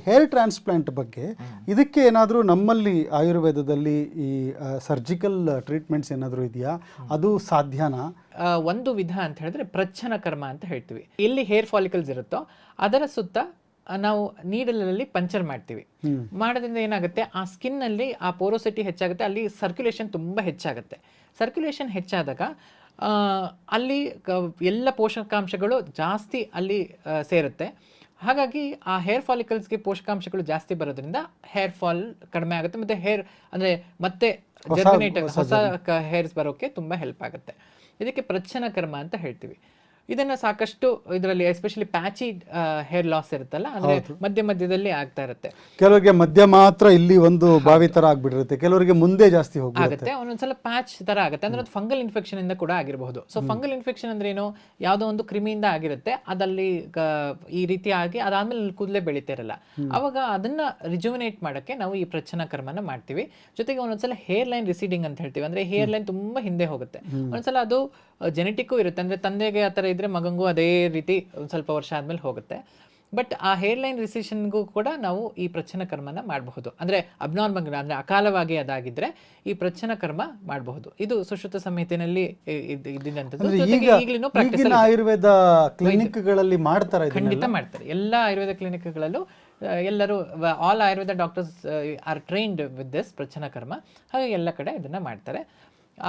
Hair transplant ಬಗ್ಗೆ ಇದಕ್ಕೆ ಏನಾದರೂ ನಮ್ಮಲ್ಲಿ ಆಯುರ್ವೇದದಲ್ಲಿ ಈ ಸರ್ಜಿಕಲ್ ಟ್ರೀಟ್ಮೆಂಟ್ಸ್ ಏನಾದರೂ ಇದೆಯಾ? ಅದು ಸಾಧ್ಯನಾ? ಒಂದು ವಿಧ ಅಂತ ಹೇಳಿದ್ರೆ ಪ್ರಚ್ಛನ್ನ ಕರ್ಮ ಅಂತ ಹೇಳ್ತೀವಿ. ಎಲ್ಲಿ ಹೇರ್ ಫಾಲಿಕಲ್ಸ್ ಇರುತ್ತೋ ಅದರ ಸುತ್ತ ನಾವು ನೀಡಲಲ್ಲಿ ಪಂಚರ್ ಮಾಡ್ತೀವಿ. ಮಾಡೋದ್ರಿಂದ ಏನಾಗುತ್ತೆ, ಆ ಸ್ಕಿನ್ ಅಲ್ಲಿ ಆ ಪೋರೋಸಿಟಿ ಹೆಚ್ಚಾಗುತ್ತೆ, ಅಲ್ಲಿ ಸರ್ಕ್ಯುಲೇಷನ್ ತುಂಬಾ ಹೆಚ್ಚಾಗುತ್ತೆ. ಸರ್ಕ್ಯುಲೇಷನ್ ಹೆಚ್ಚಾದಾಗ ಅಲ್ಲಿ ಎಲ್ಲ ಪೋಷಕಾಂಶಗಳು ಜಾಸ್ತಿ ಅಲ್ಲಿ ಸೇರುತ್ತೆ. ಹಾಗಾಗಿ ಆ ಹೇರ್ ಫಾಲಿಕಲ್ಸ್ಗೆ ಪೋಷಕಾಂಶಗಳು ಜಾಸ್ತಿ ಬರೋದ್ರಿಂದ ಹೇರ್ ಫಾಲ್ ಕಡಿಮೆ ಆಗುತ್ತೆ, ಮತ್ತೆ ಹೇರ್ ಅಂದ್ರೆ ಮತ್ತೆ ಜರ್ಮಿನೇಟ್ ಹೊಸ ಹೇರ್ಸ್ ಬರೋಕೆ ತುಂಬಾ ಹೆಲ್ಪ್ ಆಗುತ್ತೆ. ಇದಕ್ಕೆ ಪ್ರಚ್ಛನ್ನ ಕರ್ಮ ಅಂತ ಹೇಳ್ತೀವಿ. ಇದನ್ನ ಸಾಕಷ್ಟು ಇದರಲ್ಲಿ ಎಸ್ಪೆಷಲಿ ಪ್ಯಾಚಿ ಹೇರ್ ಲಾಸ್ ಇರುತ್ತಲ್ಲ, ಅಂದ್ರೆ ಮಧ್ಯ ಮಧ್ಯದಲ್ಲಿ ಆಗ್ತಾ ಇರುತ್ತೆ. ಕೆಲವರಿಗೆ ಮಧ್ಯ ಮಾತ್ರ ಇಲ್ಲಿ ಒಂದು ಬಾವಿ ತರ ಆಗ್ಬಿಟ್ಟಿರುತ್ತೆ, ಕೆಲವರಿಗೆ ಮುಂದೆ ಜಾಸ್ತಿ ಆಗುತ್ತೆ, ಒಂದೊಂದ್ಸಲ ಪ್ಯಾಚ್ ತರ ಆಗುತ್ತೆ. ಅಂದ್ರೆ ಅದು ಫಂಗಲ್ ಇನ್ಫೆಕ್ಷನ್ ಇಂದ ಕೂಡ ಆಗಿರಬಹುದು. ಸೊ ಫಂಗಲ್ ಇನ್ಫೆಕ್ಷನ್ ಅಂದ್ರೆ ಏನು, ಯಾವುದೋ ಒಂದು ಕ್ರಿಮಿಯಿಂದ ಆಗಿರುತ್ತೆ, ಅದಲ್ಲಿ ಈ ರೀತಿ ಆಗಿ ಅದಾದ್ಮೇಲೆ ಕೂದಲೇ ಬೆಳೀತಾ ಇರಲ್ಲ. ಅವಾಗ ಅದನ್ನ ರಿಜುವಿನೇಟ್ ಮಾಡಕ್ಕೆ ನಾವು ಈ ಪ್ರಚ್ಛನ್ನ ಕರ್ಮನ ಮಾಡ್ತೀವಿ. ಜೊತೆಗೆ ಒಂದೊಂದ್ಸಲ ಹೇರ್ ಲೈನ್ ರಿಸೀಡಿಂಗ್ ಅಂತ ಹೇಳ್ತೀವಿ, ಅಂದ್ರೆ ಹೇರ್ ಲೈನ್ ತುಂಬಾ ಹಿಂದೆ ಹೋಗುತ್ತೆ. ಒಂದ್ಸಲ ಅದು ಜೆನೆಟಿಕ್ಕು ಇರುತ್ತೆ, ಅಂದ್ರೆ ತಂದೆಗೆ ಆ ಥರ ಇದ್ರೆ ಮಗಂಗೂ ಅದೇ ರೀತಿ ಒಂದು ಸ್ವಲ್ಪ ವರ್ಷ ಆದ್ಮೇಲೆ ಹೋಗುತ್ತೆ. ಬಟ್ ಆ ಹೇರ್ ಲೈನ್ ರಿಸೆಷನ್ಗೂ ಕೂಡ ನಾವು ಈ ಪ್ರಚ್ಛನ್ನ ಕರ್ಮನ ಮಾಡಬಹುದು. ಅಂದ್ರೆ ಅಬ್ನಾರ್ಮಲ್ ಅಂದ್ರೆ ಅಕಾಲವಾಗಿ ಅದಾಗಿದ್ರೆ ಈ ಪ್ರಚ್ಛನ್ನ ಕರ್ಮ ಮಾಡಬಹುದು. ಇದು ಸುಶ್ರುತ ಸಂಹಿತೆಯಲ್ಲಿ ಇದ್ದಂಥದ್ದು. ಈಗಲೂ ಪ್ರಾಕ್ಟೀಸ್ ಆಯುರ್ವೇದ ಕ್ಲಿನಿಕ್ಗಳಲ್ಲಿ ಮಾಡ್ತಾರೆ, ಖಂಡಿತ ಮಾಡ್ತಾರೆ. ಎಲ್ಲ ಆಯುರ್ವೇದ ಕ್ಲಿನಿಕ್ಗಳಲ್ಲೂ ಎಲ್ಲರೂ all ayurveda doctors are trained with this pracchanna karma. ಹಾಗೆ ಎಲ್ಲ ಕಡೆ ಇದನ್ನ ಮಾಡ್ತಾರೆ.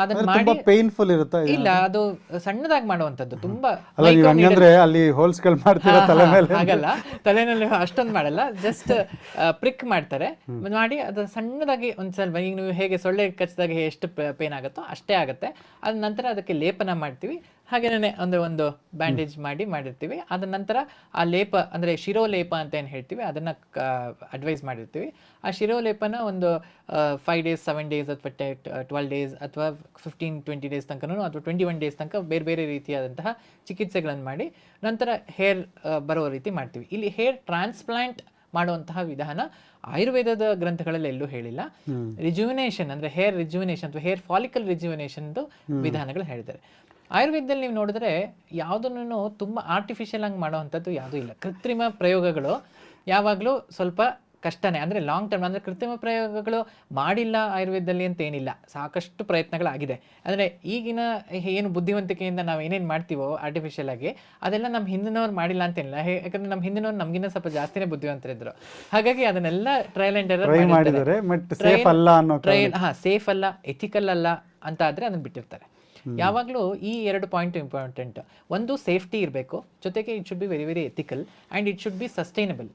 ಅದನ್ನ ಮಾಡಿ ಪೇನ್ಫುಲ್ ಇರುತ್ತೆ. ಇಲ್ಲ, ಅದು ಸಣ್ಣದಾಗಿ ಮಾಡುವಂತದ್ದು, ತುಂಬಾ ಅಲ್ಲಿ ಹೋಲ್ಸ್ಗಳು ಮಾಡ್ತೀರಾ ತಲೆ ಮೇಲೆ? ಆಗಲ್ಲ, ತಲೆನಲ್ಲಿ ಅಷ್ಟೊಂದು ಮಾಡಲ್ಲ, ಜಸ್ಟ್ ಪ್ರಿಕ್ ಮಾಡ್ತಾರೆ. ಮಾಡಿ ಅದು ಸಣ್ಣದಾಗಿ ಒಂದ್ ಸ್ವಲ್ಪ, ಈಗ ನೀವು ಹೇಗೆ ಸೊಳ್ಳೆ ಕಚ್ಚಿದಾಗ ಎಷ್ಟು ಪೇನ್ ಆಗುತ್ತೋ ಅಷ್ಟೇ ಆಗುತ್ತೆ. ಅದ ನಂತರ ಅದಕ್ಕೆ ಲೇಪನ ಮಾಡ್ತೀವಿ. ಹಾಗೇನೆ ಒಂದು ಬ್ಯಾಂಡೇಜ್ ಮಾಡಿರ್ತೀವಿ. ಅದ ನಂತರ ಆ ಲೇಪ ಅಂದ್ರೆ ಶಿರೋಲೇಪ ಅಂತ ಏನು ಹೇಳ್ತೀವಿ, ಅದನ್ನ ಅಡ್ವೈಸ್ ಮಾಡಿರ್ತೀವಿ. ಆ ಶಿರೋಲೇಪನ ಒಂದು 5 days 7 days ಅಥವಾ 12 days ಅಥವಾ 15-20 days ತನಕನೂ, ಅಥವಾ 21 days ತನಕ ಬೇರೆ ಬೇರೆ ರೀತಿಯಾದಂತಹ ಚಿಕಿತ್ಸೆಗಳನ್ನು ಮಾಡಿ ನಂತರ ಹೇರ್ ಬರೋ ರೀತಿ ಮಾಡ್ತೀವಿ. ಇಲ್ಲಿ ಹೇರ್ ಟ್ರಾನ್ಸ್ಪ್ಲಾಂಟ್ ಮಾಡುವಂತಹ ವಿಧಾನ ಆಯುರ್ವೇದದ ಗ್ರಂಥಗಳಲ್ಲಿ ಎಲ್ಲೂ ಹೇಳಿಲ್ಲ. ರಿಜುವಿನೇಷನ್ ಅಂದ್ರೆ ಹೇರ್ ರಿಜುವಿನೇಷನ್ ಅಥವಾ ಹೇರ್ ಫಾಲಿಕಲ್ ರಿಜುವಿನೇಷನ್ ವಿಧಾನಗಳು ಹೇಳಿದ್ದಾರೆ. ಆಯುರ್ವೇದದಲ್ಲಿ ನೀವು ನೋಡಿದ್ರೆ ಯಾವುದನ್ನು ತುಂಬಾ ಆರ್ಟಿಫಿಷಿಯಲ್ ಆಗಿ ಮಾಡುವಂಥದ್ದು ಯಾವುದೂ ಇಲ್ಲ. ಕೃತ್ರಿಮ ಪ್ರಯೋಗಗಳು ಯಾವಾಗಲೂ ಸ್ವಲ್ಪ ಕಷ್ಟನೇ, ಅಂದ್ರೆ ಲಾಂಗ್ ಟರ್ಮ್. ಅಂದ್ರೆ ಕೃತ್ರಿಮ ಪ್ರಯೋಗಗಳು ಮಾಡಿಲ್ಲ ಆಯುರ್ವೇದದಲ್ಲಿ ಅಂತ ಏನಿಲ್ಲ, ಸಾಕಷ್ಟು ಪ್ರಯತ್ನಗಳಾಗಿದೆ. ಅಂದ್ರೆ ಈಗಿನ ಏನು ಬುದ್ಧಿವಂತಿಕೆಯಿಂದ ನಾವು ಏನೇನು ಮಾಡ್ತೀವೋ ಆರ್ಟಿಫಿಷಿಯಲ್ ಆಗಿ, ಅದೆಲ್ಲ ನಮ್ಮ ಹಿಂದಿನವ್ರು ಮಾಡಿಲ್ಲ ಅಂತೇನಿಲ್ಲ. ಯಾಕಂದ್ರೆ ನಮ್ಮ ಹಿಂದಿನವ್ರು ನಮ್ಗಿನ್ನ ಸ್ವಲ್ಪ ಜಾಸ್ತಿನೇ ಬುದ್ಧಿವಂತರಿದ್ರು. ಹಾಗಾಗಿ ಅದನ್ನೆಲ್ಲ ಟ್ರಯಲ್ ಅಂಡ್ ಎರರ್ ಮಾಡಿದ್ದಾರೆ. ಸೇಫ್ ಅಲ್ಲ, ಎಥಿಕಲ್ ಅಲ್ಲ ಅಂತ ಆದ್ರೆ ಅದನ್ನ ಬಿಟ್ಟಿರ್ತಾರೆ. ಯಾವಾಗಲೂ ಈ 2 ಪಾಯಿಂಟ್ ಇಂಪಾರ್ಟೆಂಟ್. ಒಂದು, ಸೇಫ್ಟಿ ಇರಬೇಕು, ಜೊತೆಗೆ it should be very very ethical and it should be sustainable.